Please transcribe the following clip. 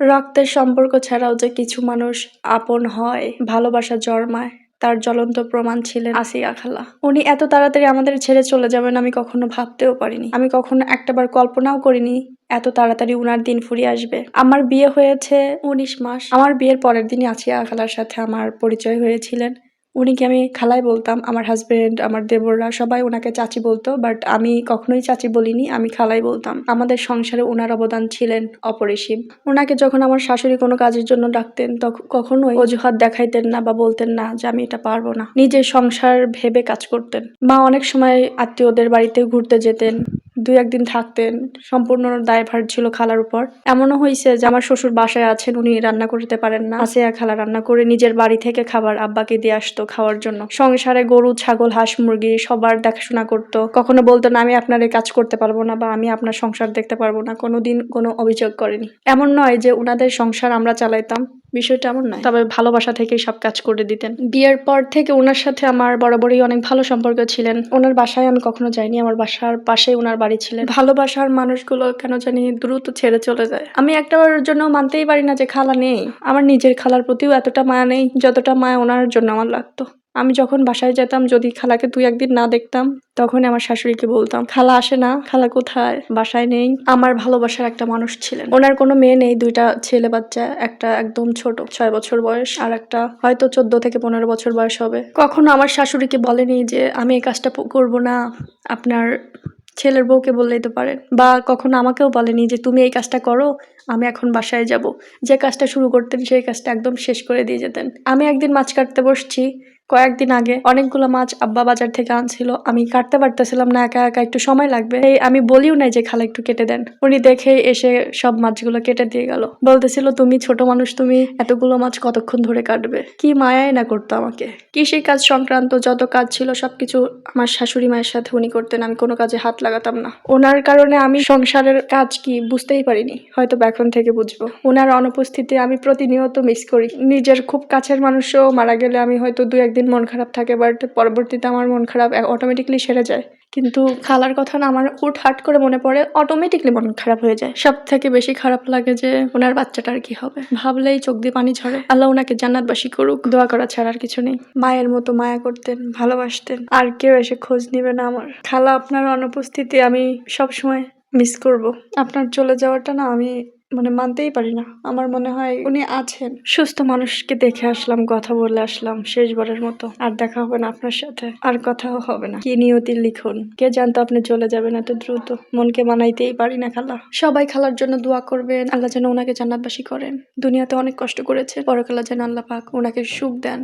রক্তের সম্পর্ক ছাড়াও যে কিছু মানুষ আপন হয়, ভালোবাসা জন্মায়, তার জ্বলন্ত প্রমাণ ছিলেন আসিয়া খালা। উনি এত তাড়াতাড়ি আমাদের ছেড়ে চলে যাবেন আমি কখনো ভাবতেও পারিনি। আমি কখনো একটাবার কল্পনাও করিনি এত তাড়াতাড়ি উনার দিন ফুরিয়ে আসবে। আমার বিয়ে হয়েছে ১৯ মাস। আমার বিয়ের পরের দিনই আসিয়া খালার সাথে আমার পরিচয় হয়েছিলেন। উনিকে আমি খালাই বলতাম। আমার হাজবেন্ড, আমার দেবররা সবাই উনাকে চাচি বলতো। বাট আমি কখনোই চাচি বলিনি, আমি খালাই বলতাম। আমাদের সংসারে উনার অবদান ছিলেন অপরিসীম। উনাকে যখন আমার শাশুড়ি কোনো কাজের জন্য ডাকতেন তখন কখনোই অজুহাত দেখাইতেন না বা বলতেন না যে আমি এটা পারবো না। নিজের সংসার ভেবে কাজ করতেন। মা অনেক সময় আত্মীয়দের বাড়িতে ঘুরতে যেতেন, ২-১ দিন থাকতেন। সম্পূর্ণ দায়ভার ছিল খালার উপর। এমনও হইছে যে আমার শ্বশুর বাসায় আছেন, উনি রান্না করতে পারেন না। আসিয়া খালা রান্না করে নিজের বাড়ি থেকে খাবার আব্বাকে দিয়ে আসতো খাওয়ার জন্য। সংসারে গরু, ছাগল, হাঁস, মুরগি সবার দেখাশোনা করতো। কখনো বলতো না আমি আপনার এই কাজ করতে পারবো না বা আমি আপনার সংসার দেখতে পারবো না। কোনোদিন কোনো অভিযোগ করেনি। এমন নয় যে উনাদের সংসার আমরা চালাইতাম, বিষয়টা এমন নয়। তবে ভালোবাসা থেকেই সব কাজ করে দিতেন। বিয়ের পর থেকে উনার সাথে আমার বরাবরই অনেক ভালো সম্পর্ক ছিলেন। ওনার বাসায় আমি কখনো যাইনি, আমার বাসার পাশেই উনার বাড়ি ছিলেন। ভালোবাসার মানুষগুলো কেন জানি দ্রুত ছেড়ে চলে যায়। আমি একটার জন্য মানতেই পারি না যে খালা নেই। আমার নিজের খালার প্রতিও এতটা মায়া নেই যতটা মায়া ওনার জন্য আমার লাগতো। আমি যখন বাসায় যেতাম, যদি খালাকে ২-১ দিন না দেখতাম, তখনই আমার শাশুড়িকে বলতাম খালা আসে না, খালা কোথায়, বাসায় নেই। আমার ভালোবাসার একটা মানুষ ছিলেন। ওনার কোনো মেয়ে নেই, ২টা ছেলে বাচ্চা, একটা একদম ছোট ৬ বছর বয়স আর একটা হয়তো ১৪ থেকে ১৫ বছর বয়স হবে। কখনো আমার শাশুড়িকে বলেনি যে আমি এই কাজটা করবো না, আপনার ছেলের বউকে বললেই তো পারেন। বা কখনো আমাকেও বলেনি যে তুমি এই কাজটা করো, আমি এখন বাসায় যাব। যে কাজটা শুরু করতেন সেই কাজটা একদম শেষ করে দিয়ে যেতেন। আমি একদিন মাছ কাটতে বসছি, কয়েকদিন আগে অনেকগুলো মাছ আব্বা বাজার থেকে আনছিল। আমি কাটতে পারতেছিলাম না, একা একা একটু সময় লাগবে। আমি বলিও নাই যে খালা একটু কেটে দেন। উনি দেখে এসে সব মাছগুলো কেটে দিয়ে গেল। বলতেছিল তুমি ছোট মানুষ, তুমি এতগুলো মাছ কতক্ষণ ধরে কাটবে। কি মায়াই না করতো আমাকে। কৃষি কাজ সংক্রান্ত যত কাজ ছিল সবকিছু আমার শাশুড়ি মায়ের সাথে উনি করতেন, আমি কোনো কাজে হাত লাগাতাম না। ওনার কারণে আমি সংসারের কাজ কি বুঝতেই পারিনি, হয়তো এখন থেকে বুঝবো। ওনার অনুপস্থিতি আমি প্রতিনিয়ত মিস করি। নিজের খুব কাছের মানুষও মারা গেলে আমি হয়তো ২-১ দিন মন খারাপ থাকে, বাট পরবর্তীতে আমার মন খারাপ অটোমেটিকলি সেরে যায়। কিন্তু খালার কথা না আমার হুটহাট করে মনে পড়ে, অটোমেটিকলি মন খারাপ হয়ে যায়। সব থেকে বেশি খারাপ লাগে যে ওনার বাচ্চাটার কি হবে, ভাবলেই চোখ দিয়ে পানি ঝরে। আল্লাহ ওনাকে জান্নাতবাসী করুক, দোয়া করা ছাড়া আর কিছু নেই। মায়ের মতো মায়া করতেন, ভালোবাসতেন, আর কেউ এসে খোঁজ নিবে না আমার। খালা আপনার অনুপস্থিতি আমি সবসময় মিস করব। আপনার চলে যাওয়াটা না আমি মানতেই পারি না। আমার মনে হয় উনি আছেন। সুস্থ মানুষকে দেখে আসলাম, কথা বলে আসলাম শেষবারের মতো। আর দেখা হবে না আপনার সাথে, আর কথাও হবে না। কি নিয়তির লিখন, কে জানতো আপনি চলে যাবেন এত দ্রুত। মনকে মানাইতেই পারি না খালা। সবাই খালার জন্য দোয়া করবেন, আল্লাহ যেন ওনাকে জান্নাতবাসী করেন। দুনিয়াতে অনেক কষ্ট করেছে, পরকালে যেন আল্লাহ পাক ওনাকে সুখ দেন।